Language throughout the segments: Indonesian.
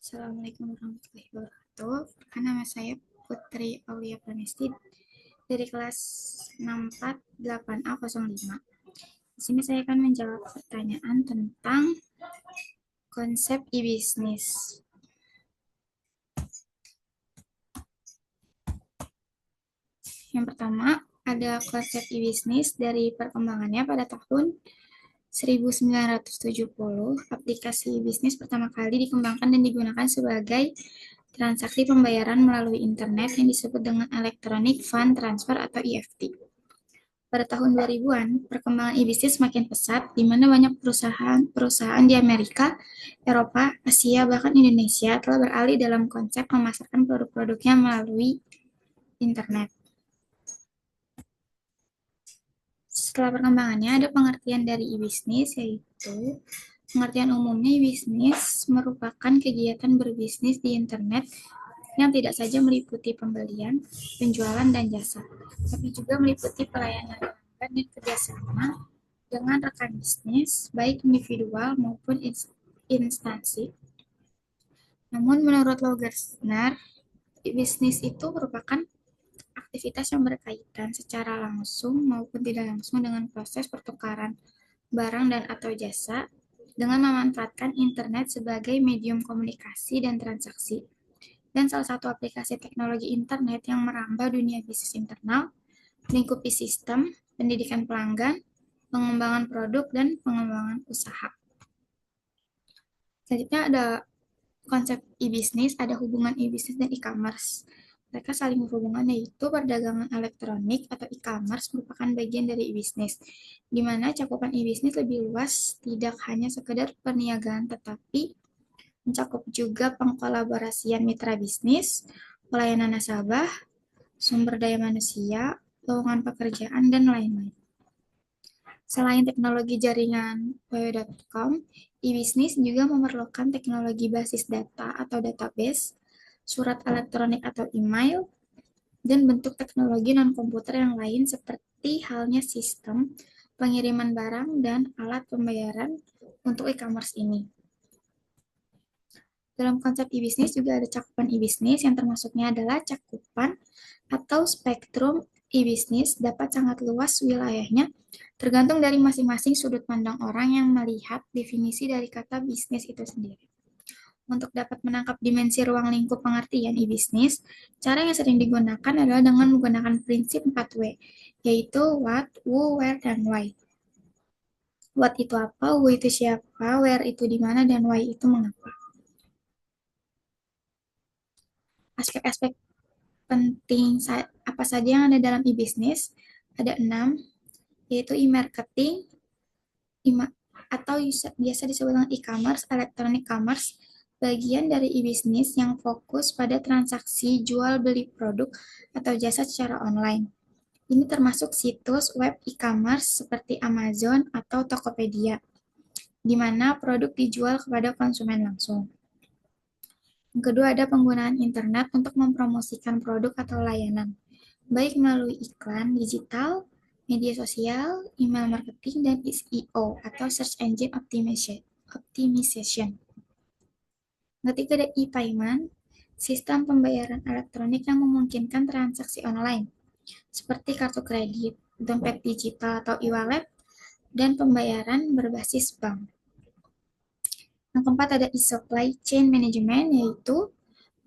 Assalamualaikum warahmatullahi wabarakatuh. Nama saya Putri Aulia Pranesti dari kelas 648A05. Di sini saya akan menjawab pertanyaan tentang konsep e-bisnis. Yang pertama, ada konsep e-bisnis dari perkembangannya pada tahun 1970. Aplikasi e-bisnis pertama kali dikembangkan dan digunakan sebagai transaksi pembayaran melalui internet yang disebut dengan Electronic Fund Transfer atau EFT. Pada tahun 2000-an, perkembangan e-bisnis semakin pesat, di mana banyak perusahaan di Amerika, Eropa, Asia, bahkan Indonesia telah beralih dalam konsep memasarkan produk-produknya melalui internet. Setelah perkembangannya, ada pengertian dari e-bisnis, yaitu pengertian umumnya e-bisnis merupakan kegiatan berbisnis di internet yang tidak saja meliputi pembelian, penjualan, dan jasa, tapi juga meliputi pelayanan pelanggan dan kerjasama dengan rekan bisnis, baik individual maupun instansi. Namun, menurut Logersner, bisnis itu merupakan aktivitas yang berkaitan secara langsung maupun tidak langsung dengan proses pertukaran barang dan atau jasa dengan memanfaatkan internet sebagai medium komunikasi dan transaksi. Dan salah satu aplikasi teknologi internet yang merambah dunia bisnis internal, lingkupi sistem, pendidikan pelanggan, pengembangan produk, dan pengembangan usaha. Selanjutnya ada konsep e-bisnis, ada hubungan e-bisnis dan e-commerce. Mereka saling berhubungan, yaitu perdagangan elektronik atau e-commerce merupakan bagian dari e-bisnis, di mana cakupan e-bisnis lebih luas, tidak hanya sekedar perniagaan, tetapi mencakup juga pengkolaborasian mitra bisnis, pelayanan nasabah, sumber daya manusia, lowongan pekerjaan, dan lain-lain. Selain teknologi jaringan www.com, e-bisnis juga memerlukan teknologi basis data atau database, surat elektronik atau email, dan bentuk teknologi non-komputer yang lain seperti halnya sistem pengiriman barang dan alat pembayaran untuk e-commerce ini. Dalam konsep e-bisnis juga ada cakupan e-bisnis yang termasuknya adalah cakupan atau spektrum e-bisnis dapat sangat luas wilayahnya tergantung dari masing-masing sudut pandang orang yang melihat definisi dari kata bisnis itu sendiri. Untuk dapat menangkap dimensi ruang lingkup pengertian e-bisnis, cara yang sering digunakan adalah dengan menggunakan prinsip 4W, yaitu what, who, where, dan why. What itu apa, who itu siapa, where itu di mana, dan why itu mengapa. Aspek-aspek penting apa saja yang ada dalam e-bisnis? Ada 6, yaitu e-marketing, atau biasa disebut dengan e-commerce, electronic commerce, bagian dari e-bisnis yang fokus pada transaksi jual beli produk atau jasa secara online. Ini termasuk situs web e-commerce seperti Amazon atau Tokopedia, di mana produk dijual kepada konsumen langsung. Yang kedua, ada penggunaan internet untuk mempromosikan produk atau layanan, baik melalui iklan digital, media sosial, email marketing, dan SEO atau Search Engine Optimization. Ketiga, ada e-payment, sistem pembayaran elektronik yang memungkinkan transaksi online, seperti kartu kredit, dompet digital atau e-wallet, dan pembayaran berbasis bank. Yang keempat, ada e-supply chain management, yaitu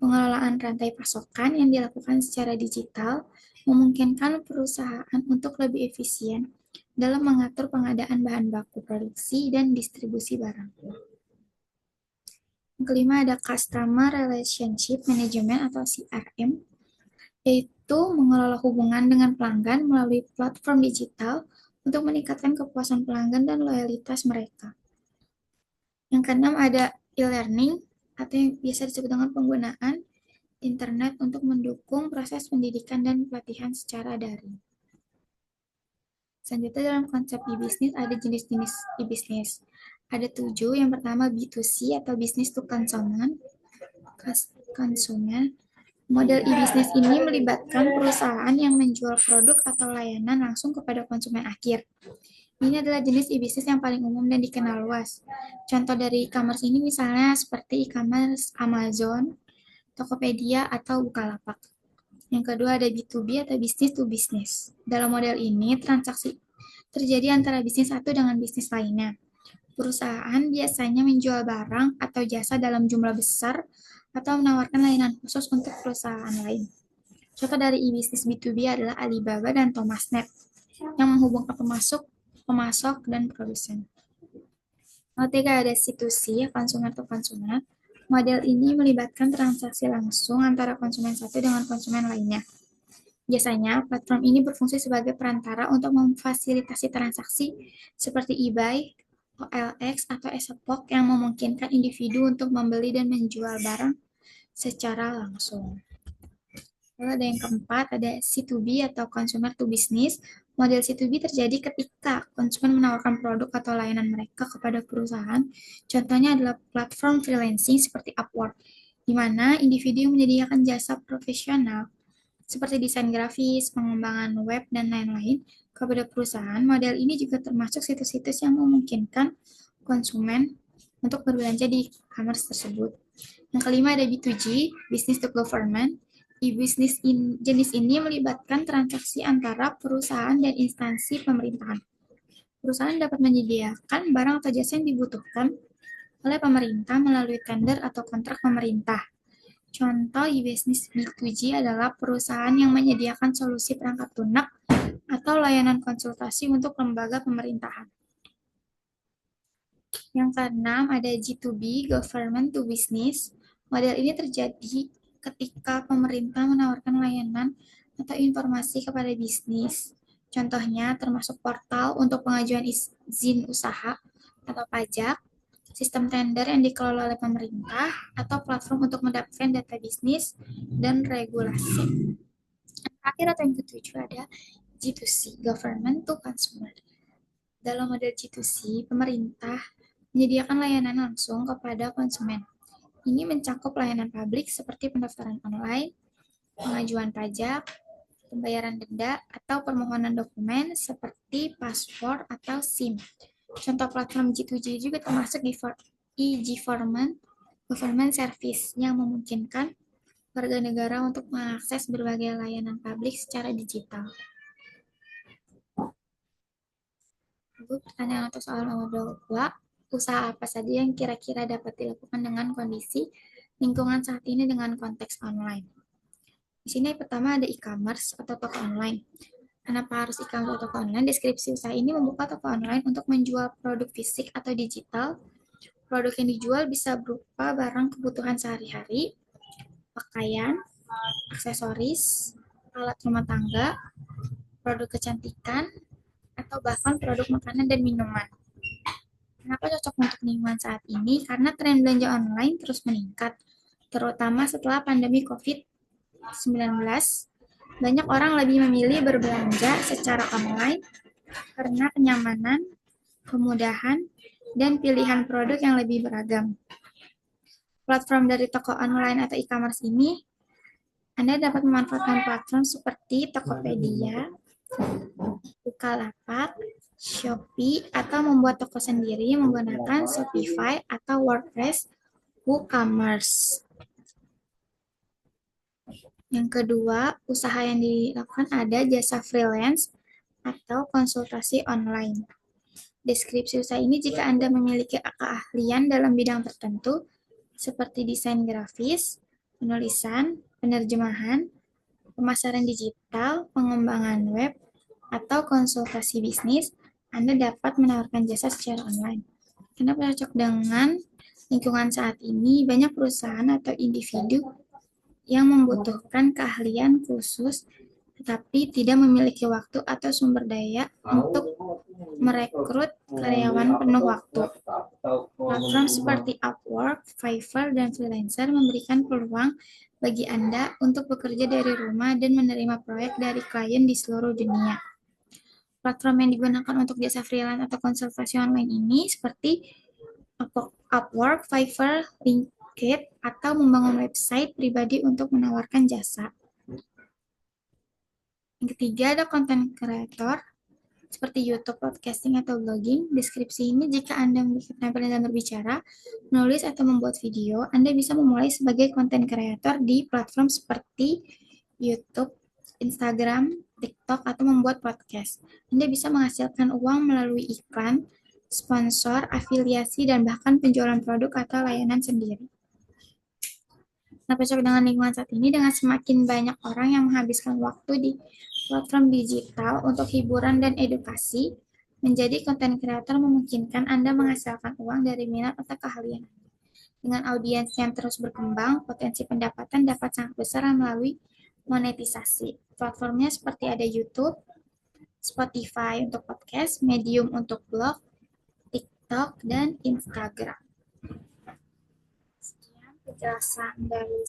pengelolaan rantai pasokan yang dilakukan secara digital memungkinkan perusahaan untuk lebih efisien dalam mengatur pengadaan bahan baku produksi dan distribusi barang. Yang kelima, ada Customer Relationship Management atau CRM, yaitu mengelola hubungan dengan pelanggan melalui platform digital untuk meningkatkan kepuasan pelanggan dan loyalitas mereka. Yang keenam, ada e-learning atau yang biasa disebut dengan penggunaan internet untuk mendukung proses pendidikan dan pelatihan secara daring. Selanjutnya dalam konsep e-bisnis ada jenis-jenis e-bisnis. Ada 7, yang pertama B2C atau business to consumer. Model e-bisnis ini melibatkan perusahaan yang menjual produk atau layanan langsung kepada konsumen akhir. Ini adalah jenis e-bisnis yang paling umum dan dikenal luas. Contoh dari e-commerce ini misalnya seperti e-commerce Amazon, Tokopedia, atau Bukalapak. Yang kedua ada B2B atau business to business. Dalam model ini, transaksi terjadi antara bisnis satu dengan bisnis lainnya. Perusahaan biasanya menjual barang atau jasa dalam jumlah besar atau menawarkan layanan khusus untuk perusahaan lain. Contoh dari e-bisnis B2B adalah Alibaba dan Thomasnet yang menghubungkan pemasok, dan produsen. Ketika ada C2C, konsumer to konsumer, model ini melibatkan transaksi langsung antara konsumen satu dengan konsumen lainnya. Biasanya, platform ini berfungsi sebagai perantara untuk memfasilitasi transaksi seperti eBay, OLX, atau Shopee yang memungkinkan individu untuk membeli dan menjual barang secara langsung. Lalu ada yang keempat, ada C2B atau consumer to business. Model C2B terjadi ketika konsumen menawarkan produk atau layanan mereka kepada perusahaan. Contohnya adalah platform freelancing seperti Upwork, di mana individu menyediakan jasa profesional seperti desain grafis, pengembangan web, dan lain-lain kepada perusahaan. Model ini juga termasuk situs-situs yang memungkinkan konsumen untuk berbelanja di e-commerce tersebut. Yang kelima ada B2G, Business to Government. E-business jenis ini melibatkan transaksi antara perusahaan dan instansi pemerintahan. Perusahaan dapat menyediakan barang atau jasa yang dibutuhkan oleh pemerintah melalui tender atau kontrak pemerintah. Contoh e-business B2G adalah perusahaan yang menyediakan solusi perangkat lunak atau layanan konsultasi untuk lembaga pemerintahan. Yang keenam ada G2B, Government to Business. Model ini terjadi ketika pemerintah menawarkan layanan atau informasi kepada bisnis. Contohnya termasuk portal untuk pengajuan izin usaha atau pajak, sistem tender yang dikelola oleh pemerintah, atau platform untuk mendapatkan data bisnis dan regulasi. Yang terakhir atau yang ketujuh ada G2C, Government to Consumer. Dalam model G2C, pemerintah menyediakan layanan langsung kepada konsumen. Ini mencakup layanan publik seperti pendaftaran online, pengajuan pajak, pembayaran denda, atau permohonan dokumen seperti paspor atau SIM. Contoh platform G2G juga termasuk e-government government service yang memungkinkan warga negara untuk mengakses berbagai layanan publik secara digital. Lalu pertanyaan untuk soal nomor 2, usaha apa saja yang kira-kira dapat dilakukan dengan kondisi lingkungan saat ini dengan konteks online. Di sini pertama ada e-commerce atau toko online. Kenapa harus e-commerce atau toko online? Deskripsi usaha ini membuka toko online untuk menjual produk fisik atau digital. Produk yang dijual bisa berupa barang kebutuhan sehari-hari, pakaian, aksesoris, alat rumah tangga, produk kecantikan, atau bahkan produk makanan dan minuman. Kenapa cocok untuk lingkungan saat ini? Karena tren belanja online terus meningkat, terutama setelah pandemi COVID-19. Banyak orang lebih memilih berbelanja secara online karena kenyamanan, kemudahan, dan pilihan produk yang lebih beragam. Platform dari toko online atau e-commerce ini, Anda dapat memanfaatkan platform seperti Tokopedia, Bukalapak, Shopee, atau membuat toko sendiri menggunakan Shopify atau WordPress WooCommerce. Yang kedua, usaha yang dilakukan ada jasa freelance atau konsultasi online. Deskripsi usaha ini jika Anda memiliki keahlian dalam bidang tertentu, seperti desain grafis, penulisan, penerjemahan, pemasaran digital, pengembangan web, atau konsultasi bisnis, Anda dapat menawarkan jasa secara online. Kenapa cocok dengan lingkungan saat ini? Banyak perusahaan atau individu yang membutuhkan keahlian khusus tetapi tidak memiliki waktu atau sumber daya untuk merekrut karyawan penuh waktu. Platform seperti Upwork, Fiverr, dan Freelancer memberikan peluang bagi Anda untuk bekerja dari rumah dan menerima proyek dari klien di seluruh dunia. Platform yang digunakan untuk jasa freelance atau konsultasi online ini seperti Upwork, Fiverr, LinkedIn, atau membangun website pribadi untuk menawarkan jasa. Yang ketiga ada content creator. seperti YouTube, podcasting, atau blogging. Deskripsi ini jika Anda memiliki keterampilan dalam berbicara, menulis, atau membuat video, Anda bisa memulai sebagai konten kreator di platform seperti YouTube, Instagram, TikTok, atau membuat podcast. Anda bisa menghasilkan uang melalui iklan, sponsor, afiliasi, dan bahkan penjualan produk atau layanan sendiri. Nah, cocok dengan lingkungan saat ini, dengan semakin banyak orang yang menghabiskan waktu di platform digital untuk hiburan dan edukasi, menjadi konten kreator memungkinkan Anda menghasilkan uang dari minat atau keahlian. Dengan audiens yang terus berkembang, potensi pendapatan dapat sangat besar melalui monetisasi. Platformnya seperti ada YouTube, Spotify untuk podcast, Medium untuk blog, TikTok, dan Instagram. Sekian penjelasan dari